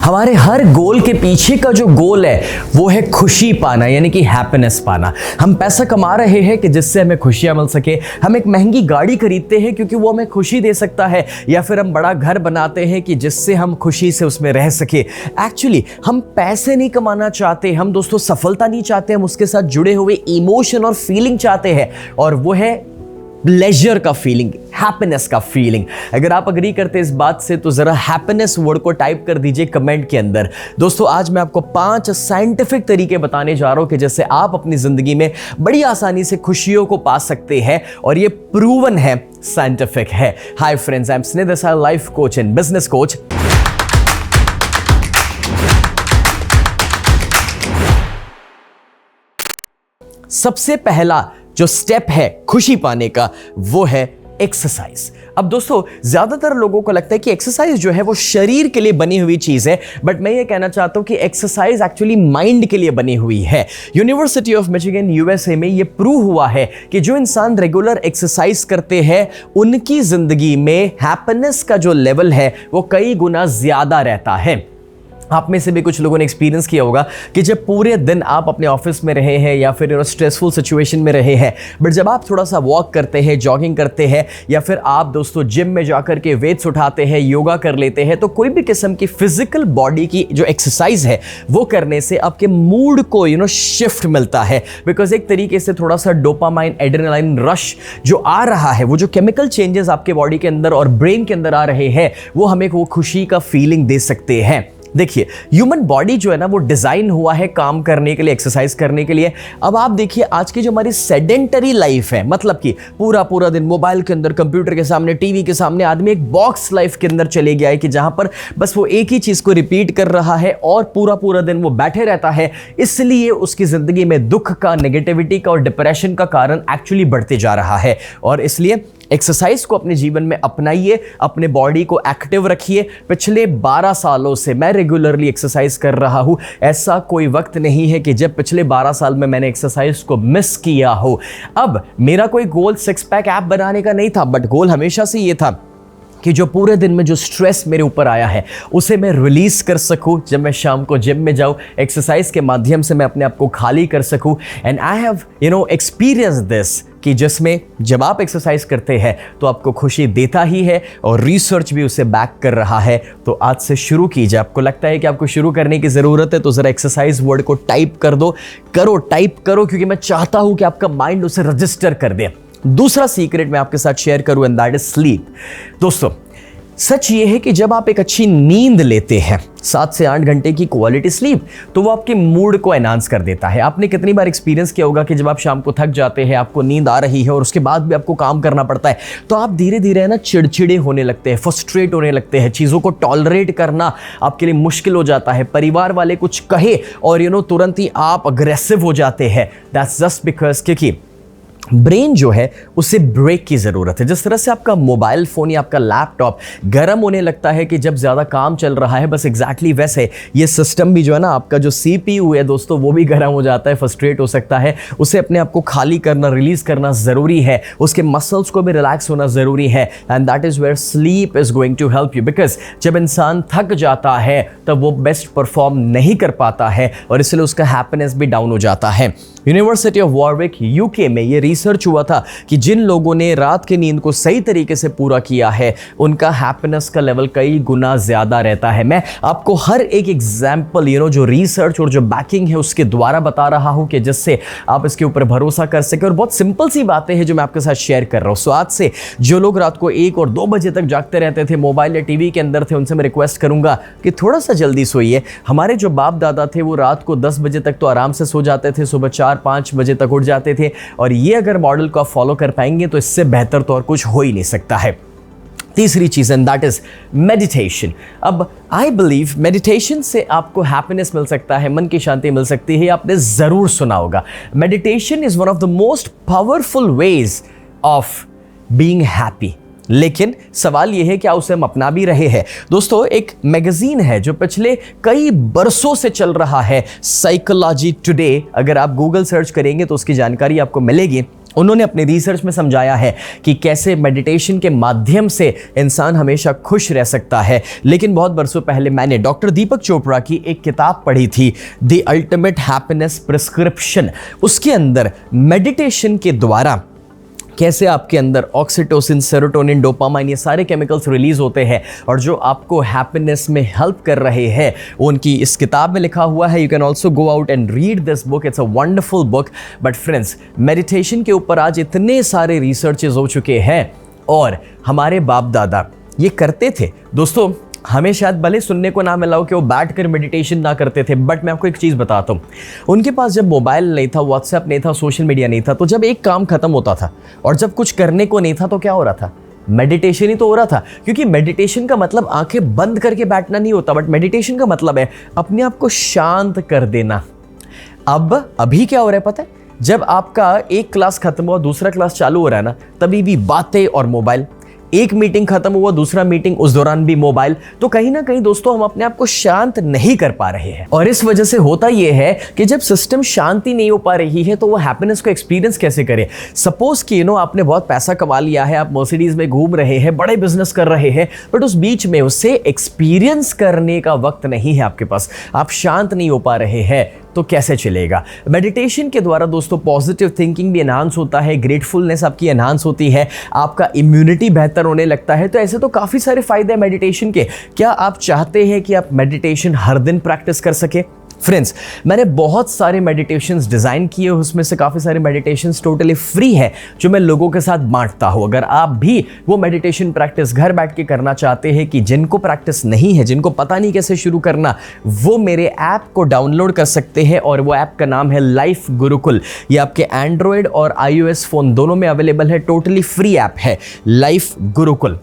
हमारे हर गोल के पीछे का जो गोल है वो है खुशी पाना, यानी कि हैप्पीनेस पाना। हम पैसा कमा रहे हैं कि जिससे हमें खुशियां मिल सके, हम एक महंगी गाड़ी खरीदते हैं क्योंकि वो हमें खुशी दे सकता है, या फिर हम बड़ा घर बनाते हैं कि जिससे हम खुशी से उसमें रह सके। एक्चुअली हम पैसे नहीं कमाना चाहते, हम दोस्तों सफलता नहीं चाहते, हम उसके साथ जुड़े हुए इमोशन और फीलिंग चाहते हैं, और वो है प्लेजर का फीलिंग, हैप्पीनेस का फीलिंग। अगर आप अग्री करते हैं इस बात से तो जरा हैप्पीनेस वर्ड को टाइप कर दीजिए कमेंट के अंदर। दोस्तों आज मैं आपको 5 साइंटिफिक तरीके बताने जा रहा हूं कि जैसे आप अपनी जिंदगी में बड़ी आसानी से खुशियों को पा सकते हैं, और ये प्रूवन है, साइंटिफिक है। हाय फ्रेंड्स, आई एम स्नेह Desai, life coach and business coach. सबसे पहला जो स्टेप है खुशी पाने का वो है एक्सरसाइज। अब दोस्तों ज्यादातर लोगों को लगता है कि एक्सरसाइज जो है वो शरीर के लिए बनी हुई चीज है, बट मैं ये कहना चाहता हूं कि एक्सरसाइज एक्चुअली माइंड के लिए बनी हुई है। यूनिवर्सिटी ऑफ मिशिगन यूएसए में ये प्रूव हुआ है कि जो इंसान रेगुलर एक्सरसाइज करते हैं उनकी जिंदगी में हैप्पीनेस का जो लेवल है वो कई गुना ज्यादा रहता है। आप में से भी कुछ लोगों ने एक्सपीरियंस किया होगा कि जब पूरे दिन आप अपने ऑफिस में रहे हैं या फिर स्ट्रेसफुल सिचुएशन में रहे हैं, बट जब आप थोड़ा सा वॉक करते हैं, जॉगिंग करते हैं, या फिर आप दोस्तों जिम में जाकर के वेट्स उठाते हैं, योगा कर लेते हैं, तो कोई भी किस्म की फिजिकल बॉडी की जो एक्सरसाइज है वो करने से आपके मूड को शिफ्ट मिलता है। बिकॉज एक तरीके से थोड़ा सा डोपामाइन, एड्रेनालाइन रश जो आ रहा है, वो जो केमिकल चेंजेस आपके बॉडी के अंदर और ब्रेन के अंदर आ रहे हैं, वो हमें वो खुशी का फीलिंग दे सकते हैं। देखिए ह्यूमन बॉडी जो है ना वो डिजाइन हुआ है काम करने के लिए, एक्सरसाइज करने के लिए। अब आप देखिए आज की जो हमारी सेडेंटरी लाइफ है, मतलब कि पूरा पूरा दिन मोबाइल के अंदर, कंप्यूटर के सामने, टीवी के सामने, आदमी एक बॉक्स लाइफ के अंदर चले गया है कि जहां पर बस वो एक ही चीज को रिपीट कर रहा है और पूरा पूरा दिन वो बैठे रहता है। इसलिए उसकी जिंदगी में दुख का, नेगेटिविटी का और डिप्रेशन का कारण एक्चुअली बढ़ते जा रहा है। और इसलिए एक्सरसाइज को अपने जीवन में अपनाइए, अपने बॉडी को एक्टिव रखिए। पिछले 12 सालों से मैं रेगुलरली एक्सरसाइज कर रहा हूं। ऐसा कोई वक्त नहीं है कि जब पिछले 12 साल में मैंने एक्सरसाइज को मिस किया हो। अब मेरा कोई गोल 6 पैक ऐप बनाने का नहीं था, बट गोल हमेशा से ये था कि जो पूरे दिन में जो स्ट्रेस मेरे ऊपर आया है उसे मैं रिलीज कर सकूं। जब मैं शाम को जिम में जाऊं, एक्सरसाइज के माध्यम से मैं अपने आप को खाली कर सकूं। And I have experience this कि जिसमें जब आप एक्सरसाइज करते हैं तो आपको खुशी देता ही है, और रिसर्च भी उसे बैक कर रहा है। तो आज से शुरू कीजिए। आपको लगता है कि आपको शुरू करने की ज़रूरत है तो ज़रा एक्सरसाइज वर्ड को टाइप कर दो, टाइप करो, क्योंकि मैं चाहता हूं कि आपका माइंड उसे रजिस्टर कर दे। दूसरा सीक्रेट मैं आपके साथ शेयर करूं, एंड दैट इज स्लीप। दोस्तों सच ये है कि जब आप एक अच्छी नींद लेते हैं, 7 से 8 घंटे की क्वालिटी स्लीप, तो वो आपके मूड को एनहांस कर देता है। आपने कितनी बार एक्सपीरियंस किया होगा कि जब आप शाम को थक जाते हैं, आपको नींद आ रही है और उसके बाद भी आपको काम करना पड़ता है, तो आप धीरे धीरे ना चिड़चिड़े होने लगते हैं, फ्रस्ट्रेट होने लगते हैं, चीज़ों को टॉलरेट करना आपके लिए मुश्किल हो जाता है। परिवार वाले कुछ कहे और तुरंत ही आप अग्रेसिव हो जाते हैं। दैट्स जस्ट बिकॉज क्योंकि ब्रेन जो है उसे ब्रेक की ज़रूरत है। जिस तरह से आपका मोबाइल फ़ोन या आपका लैपटॉप गर्म होने लगता है कि जब ज़्यादा काम चल रहा है, बस एग्जैक्टली वैसे ये सिस्टम भी जो है ना, आपका जो CPU है दोस्तों, वो भी गर्म हो जाता है, फ्रस्ट्रेट हो सकता है। उसे अपने आप को खाली करना, रिलीज़ करना ज़रूरी है। उसके मसल्स को भी रिलैक्स होना ज़रूरी है। And that is where sleep is going to help you. Because जब इंसान थक जाता है तब वो बेस्ट परफॉर्म नहीं कर पाता है, और इसलिए उसका हैप्पीनेस भी डाउन हो जाता है। यूनिवर्सिटी ऑफ वॉरविक UK में ये रिसर्च हुआ था कि जिन लोगों ने रात की नींद को सही तरीके से पूरा किया है उनका हैप्पीनेस का लेवल कई गुना ज्यादा रहता है। मैं आपको हर एक एग्जांपल जो रिसर्च और जो बैकिंग है उसके द्वारा बता रहा हूं कि जिससे आप इसके ऊपर भरोसा कर सके। और बहुत सिंपल सी बातें हैं जो मैं आपके साथ शेयर कर रहा हूं। सो आज से जो लोग रात को 1 और 2 बजे तक जागते रहते थे, मोबाइल या टीवी के अंदर थे, उनसे मैं रिक्वेस्ट करूंगा कि थोड़ा सा जल्दी सोइए। हमारे जो बाप दादा थे वो रात को 10 बजे तक तो आराम से सो जाते थे, सुबह 4-5 बजे तक उठ जाते थे, और ये अगर मॉडल को आप फॉलो कर पाएंगे तो इससे बेहतर तो और कुछ हो ही नहीं सकता है। तीसरी चीज, एंड दैट इज मेडिटेशन। अब आई बिलीव मेडिटेशन से आपको हैप्पीनेस मिल सकता है, मन की शांति मिल सकती है। आपने जरूर सुना होगा, meditation is one of the most powerful ways of being happy. लेकिन सवाल यह है कि उसे हम अपना भी रहे हैं। दोस्तों एक मैगजीन है जो पिछले कई बरसों से चल रहा है, साइकोलॉजी टुडे। अगर आप गूगल सर्च करेंगे तो उसकी जानकारी आपको मिलेगी। उन्होंने अपने रिसर्च में समझाया है कि कैसे मेडिटेशन के माध्यम से इंसान हमेशा खुश रह सकता है। लेकिन बहुत बरसों पहले मैंने डॉक्टर दीपक चोपड़ा की एक किताब पढ़ी थी, द अल्टीमेट हैप्पीनेस प्रिस्क्रिप्शन। उसके अंदर मेडिटेशन के द्वारा कैसे आपके अंदर ऑक्सीटोसिन, सेरोटोनिन, डोपामाइन, ये सारे केमिकल्स रिलीज होते हैं और जो आपको हैप्पीनेस में हेल्प कर रहे हैं, उनकी इस किताब में लिखा हुआ है। You can also go out and read this book, it's a wonderful book. But friends, meditation के ऊपर आज इतने सारे रिसर्चेज हो चुके हैं और हमारे बाप दादा ये करते थे। दोस्तों, हमें शायद भले सुनने को ना मिला हो कि वो बैठ कर मेडिटेशन ना करते थे, बट मैं आपको एक चीज़ बताता हूँ। उनके पास जब मोबाइल नहीं था, व्हाट्सएप नहीं था, सोशल मीडिया नहीं था, तो जब एक काम खत्म होता था और जब कुछ करने को नहीं था तो क्या हो रहा था? मेडिटेशन ही तो हो रहा था। क्योंकि मेडिटेशन का मतलब आंखें बंद करके बैठना नहीं होता, बट मेडिटेशन का मतलब है अपने आप को शांत कर देना। अभी क्या हो रहा है पता है? जब आपका एक क्लास खत्म हुआ, दूसरा क्लास चालू हो रहा है ना, तभी भी बातें और मोबाइल। एक मीटिंग खत्म हुआ, दूसरा मीटिंग, उस दौरान भी मोबाइल। तो कहीं ना कहीं दोस्तों हम अपने आप को शांत नहीं कर पा रहे हैं और इस वजह से होता यह है कि जब सिस्टम शांति नहीं हो पा रही है तो वो हैप्पीनेस को एक्सपीरियंस कैसे करे? सपोज कि आपने बहुत पैसा कमा लिया है, आप मर्सिडीज में घूम रहे हैं, बड़े बिजनेस कर रहे हैं, बट उस बीच में उससे एक्सपीरियंस करने का वक्त नहीं है आपके पास, आप शांत नहीं हो पा रहे हैं, तो कैसे चलेगा? मेडिटेशन के द्वारा दोस्तों पॉजिटिव थिंकिंग भी एनहांस होता है, ग्रेटफुलनेस आपकी एनहांस होती है, आपका इम्यूनिटी बेहतर होने लगता है। तो ऐसे तो काफ़ी सारे फायदे हैं मेडिटेशन के। क्या आप चाहते हैं कि आप मेडिटेशन हर दिन प्रैक्टिस कर सके? फ्रेंड्स, मैंने बहुत सारे मेडिटेशंस डिज़ाइन किए, उसमें से काफ़ी सारे मेडिटेशंस टोटली फ्री है जो मैं लोगों के साथ बांटता हूँ। अगर आप भी वो मेडिटेशन प्रैक्टिस घर बैठ के करना चाहते हैं, कि जिनको प्रैक्टिस नहीं है, जिनको पता नहीं कैसे शुरू करना, वो मेरे ऐप को डाउनलोड कर सकते हैं और वो ऐप का नाम है लाइफ गुरुकुल। ये आपके एंड्रॉयड और iOS फ़ोन दोनों में अवेलेबल है, टोटली फ्री ऐप है लाइफ गुरुकुल।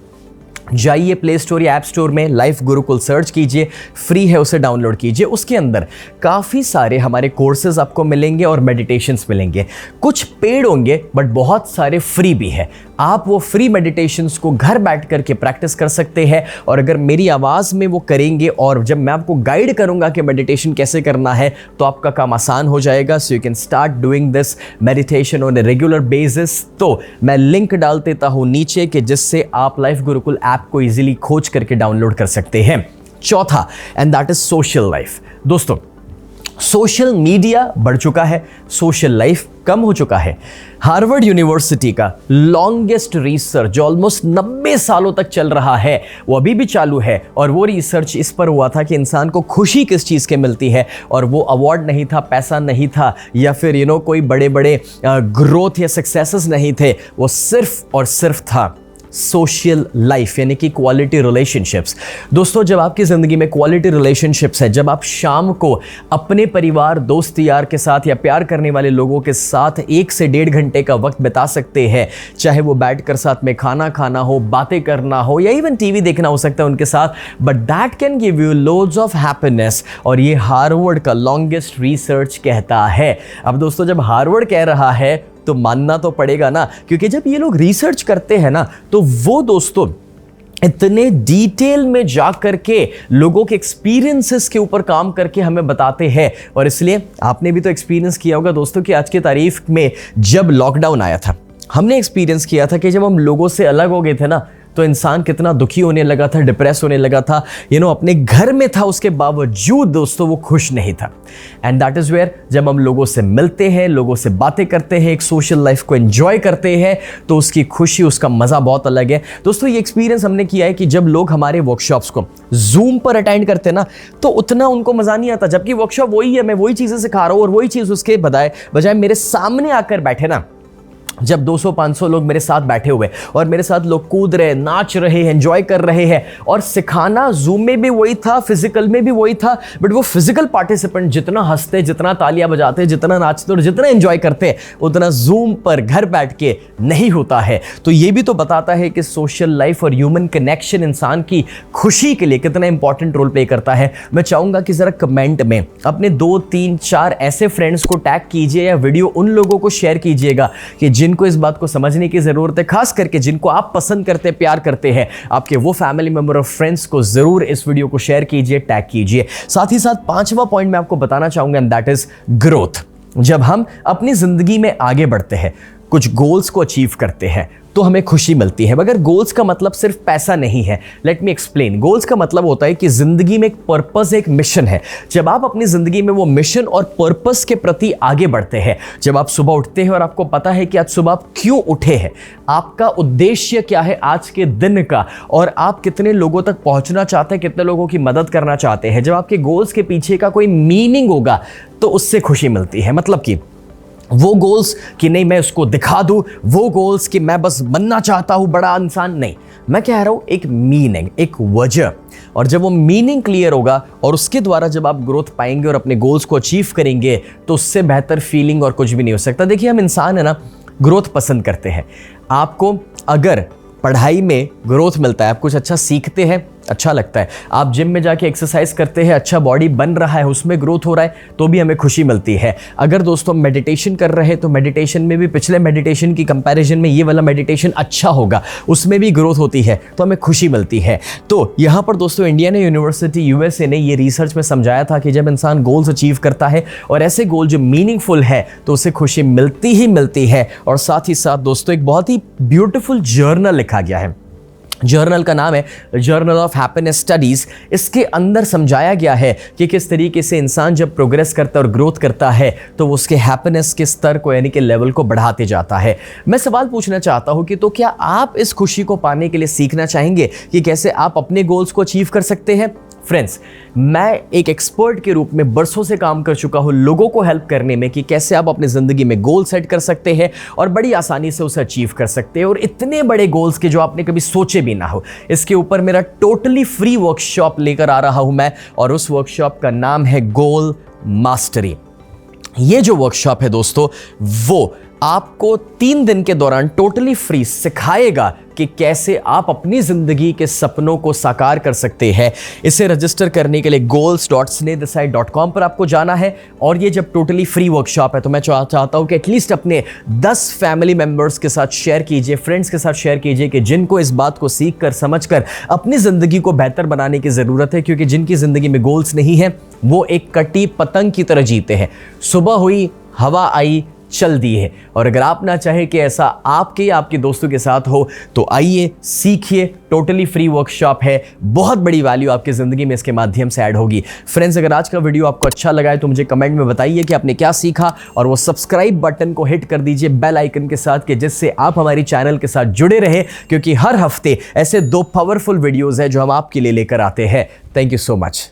जाइए प्ले स्टोर या ऐप स्टोर में लाइफ गुरुकुल सर्च कीजिए, फ्री है, उसे डाउनलोड कीजिए। उसके अंदर काफ़ी सारे हमारे कोर्सेज आपको मिलेंगे और मेडिटेशंस मिलेंगे। कुछ पेड होंगे बट बहुत सारे फ्री भी है। आप वो फ्री मेडिटेशंस को घर बैठ करके प्रैक्टिस कर सकते हैं और अगर मेरी आवाज़ में वो करेंगे और जब मैं आपको गाइड करूंगा कि मेडिटेशन कैसे करना है तो आपका काम आसान हो जाएगा। So you can start doing this meditation on a regular basis. तो मैं लिंक डाल देता हूँ नीचे कि जिससे आप लाइफ गुरुकुल ऐप को इजीली खोज करके डाउनलोड कर सकते हैं। चौथा, and that is social life. दोस्तों, सोशल मीडिया बढ़ चुका है, सोशल लाइफ कम हो चुका है। हार्वर्ड यूनिवर्सिटी का लॉन्गेस्ट रिसर्च जो ऑलमोस्ट 90 सालों तक चल रहा है, वो अभी भी चालू है और वो रिसर्च इस पर हुआ था कि इंसान को खुशी किस चीज़ के मिलती है। और वो अवार्ड नहीं था, पैसा नहीं था, या फिर कोई बड़े बड़े ग्रोथ या सक्सेसेस नहीं थे, वो सिर्फ और सिर्फ था सोशल लाइफ, यानी कि क्वालिटी रिलेशनशिप्स। दोस्तों, जब आपकी ज़िंदगी में क्वालिटी रिलेशनशिप्स है, जब आप शाम को अपने परिवार, दोस्त यार के साथ या प्यार करने वाले लोगों के साथ 1 से 1.5 घंटे का वक्त बिता सकते हैं, चाहे वो बैठकर साथ में खाना खाना हो, बातें करना हो या इवन टीवी देखना हो सकता है उनके साथ, but that can give you loads of happiness. और ये हार्वर्ड का लॉन्गेस्ट रिसर्च कहता है। अब दोस्तों, जब हार्वर्ड कह रहा है तो मानना तो पड़ेगा ना, क्योंकि जब ये लोग रिसर्च करते हैं ना तो वो दोस्तों इतने डिटेल में जा करके लोगों के एक्सपीरियंसेस के ऊपर काम करके हमें बताते हैं। और इसलिए आपने भी तो एक्सपीरियंस किया होगा दोस्तों कि आज की तारीख में जब लॉकडाउन आया था, हमने एक्सपीरियंस किया था कि जब हम लोगों से अलग हो गए थे ना, तो इंसान कितना दुखी होने लगा था, डिप्रेस होने लगा था, अपने घर में था, उसके बावजूद दोस्तों वो खुश नहीं था। एंड दैट इज़ वेयर जब हम लोगों से मिलते हैं, लोगों से बातें करते हैं, एक सोशल लाइफ को एंजॉय करते हैं, तो उसकी खुशी, उसका मज़ा बहुत अलग है। दोस्तों, ये एक्सपीरियंस हमने किया है कि जब लोग हमारे वर्कशॉप्स को जूम पर अटेंड करते हैं ना, तो उतना उनको मज़ा नहीं आता, जबकि वर्कशॉप वही है, मैं वही चीज़ें सिखा रहा हूँ और वही चीज़ उसके बजाय मेरे सामने आकर बैठे ना, जब 200-500 लोग मेरे साथ बैठे हुए और मेरे साथ लोग कूद रहे, नाच रहे हैं, एंजॉय कर रहे हैं, और सिखाना जूम में भी वही था, फिजिकल में भी वही था, बट वो फिजिकल पार्टिसिपेंट जितना हंसते, जितना तालियां बजाते, जितना नाचते और जितना एंजॉय करते, उतना जूम पर घर बैठ के नहीं होता है। तो ये भी तो बताता है कि सोशल लाइफ और ह्यूमन कनेक्शन इंसान की खुशी के लिए कितना इंपॉर्टेंट रोल प्ले करता है। मैं चाहूँगा कि ज़रा कमेंट में अपने 2, 3, 4 ऐसे फ्रेंड्स को टैग कीजिए या वीडियो उन लोगों को शेयर कीजिएगा कि जिनको इस बात को समझने की जरूरत है, खास करके जिनको आप पसंद करते हैं, प्यार करते हैं, आपके वो फैमिली मेंबर और फ्रेंड्स को जरूर इस वीडियो को शेयर कीजिए, टैग कीजिए। साथ ही साथ 5वां पॉइंट मैं आपको बताना चाहूंगा, एंड दैट इज ग्रोथ। जब हम अपनी जिंदगी में आगे बढ़ते हैं कुछ गोल्स को अचीव करते हैं तो हमें खुशी मिलती है, मगर गोल्स का मतलब सिर्फ पैसा नहीं है। Let me explain. गोल्स का मतलब होता है कि जिंदगी में एक पर्पस, एक मिशन है। जब आप अपनी जिंदगी में वो मिशन और पर्पस के प्रति आगे बढ़ते हैं, जब आप सुबह उठते हैं और आपको पता है कि आज सुबह आप क्यों उठे हैं, आपका उद्देश्य क्या है आज के दिन का, और आप कितने लोगों तक पहुंचना चाहते हैं, कितने लोगों की मदद करना चाहते हैं, जब आपके गोल्स के पीछे का कोई मीनिंग होगा तो उससे खुशी मिलती है। मतलब कि वो गोल्स कि नहीं मैं उसको दिखा दूं, वो गोल्स कि मैं बस बनना चाहता हूं बड़ा इंसान, नहीं, मैं कह रहा हूं एक मीनिंग, एक वजह। और जब वो मीनिंग क्लियर होगा और उसके द्वारा जब आप ग्रोथ पाएंगे और अपने गोल्स को अचीव करेंगे तो उससे बेहतर फीलिंग और कुछ भी नहीं हो सकता। देखिए, हम इंसान है ना, ग्रोथ पसंद करते हैं। आपको अगर पढ़ाई में ग्रोथ मिलता है, आप कुछ अच्छा सीखते हैं, अच्छा लगता है, आप जिम में जाके एक्सरसाइज करते हैं, अच्छा बॉडी बन रहा है, उसमें ग्रोथ हो रहा है, तो भी हमें खुशी मिलती है। अगर दोस्तों मेडिटेशन कर रहे हैं तो मेडिटेशन में भी पिछले मेडिटेशन की कंपैरिजन में ये वाला मेडिटेशन अच्छा होगा, उसमें भी ग्रोथ होती है, तो हमें खुशी मिलती है। तो यहाँ पर दोस्तों इंडियन यूनिवर्सिटी यूएसए ने ये रिसर्च में समझाया था कि जब इंसान गोल्स अचीव करता है और ऐसे गोल जो मीनिंगफुल है तो उसे खुशी मिलती ही मिलती है। और साथ ही साथ दोस्तों एक बहुत ही ब्यूटीफुल जर्नल लिखा गया है। जर्नल का नाम है जर्नल ऑफ हैप्पीनेस स्टडीज। इसके अंदर समझाया गया है कि किस तरीके से इंसान जब प्रोग्रेस करता है और ग्रोथ करता है तो वो उसके हैप्पीनेस के स्तर को यानी कि लेवल को बढ़ाते जाता है। मैं सवाल पूछना चाहता हूं कि तो क्या आप इस खुशी को पाने के लिए सीखना चाहेंगे कि कैसे आप अपने गोल्स को अचीव कर सकते हैं? फ्रेंड्स, मैं एक एक्सपर्ट के रूप में बरसों से काम कर चुका हूं लोगों को हेल्प करने में कि कैसे आप अपनी ज़िंदगी में गोल सेट कर सकते हैं और बड़ी आसानी से उसे अचीव कर सकते हैं, और इतने बड़े गोल्स के जो आपने कभी सोचे भी ना हो। इसके ऊपर मेरा टोटली फ्री वर्कशॉप लेकर आ रहा हूं मैं, और उस वर्कशॉप का नाम है गोल मास्टरी। ये जो वर्कशॉप है दोस्तों, वो आपको 3 दिन के दौरान टोटली फ्री सिखाएगा कि कैसे आप अपनी जिंदगी के सपनों को साकार कर सकते हैं। इसे रजिस्टर करने के लिए goals.snehdesaai.com पर आपको जाना है। और ये जब टोटली फ्री वर्कशॉप है तो मैं चाहता हूं कि एटलीस्ट अपने 10 फैमिली मेंबर्स के साथ शेयर कीजिए, फ्रेंड्स के साथ शेयर कीजिए कि जिनको इस बात को सीख कर समझ कर अपनी जिंदगी को बेहतर बनाने की जरूरत है। क्योंकि जिनकी जिंदगी में गोल्स नहीं है वो एक कटी पतंग की तरह जीते हैं। सुबह हुई, हवा आई, चल दी है। और अगर आप ना चाहे कि ऐसा आपके या आपके दोस्तों के साथ हो तो आइए, सीखिए। टोटली फ्री वर्कशॉप है, बहुत बड़ी वैल्यू आपकी ज़िंदगी में इसके माध्यम से ऐड होगी। फ्रेंड्स, अगर आज का वीडियो आपको अच्छा लगा है तो मुझे कमेंट में बताइए कि आपने क्या सीखा, और वो सब्सक्राइब बटन को हिट कर दीजिए बेल आइकन के साथ, कि जिससे आप हमारी चैनल के साथ जुड़े रहे, क्योंकि हर हफ्ते ऐसे 2 पावरफुल वीडियोज़ हैं जो हम आपके लिए लेकर आते हैं। Thank you so much.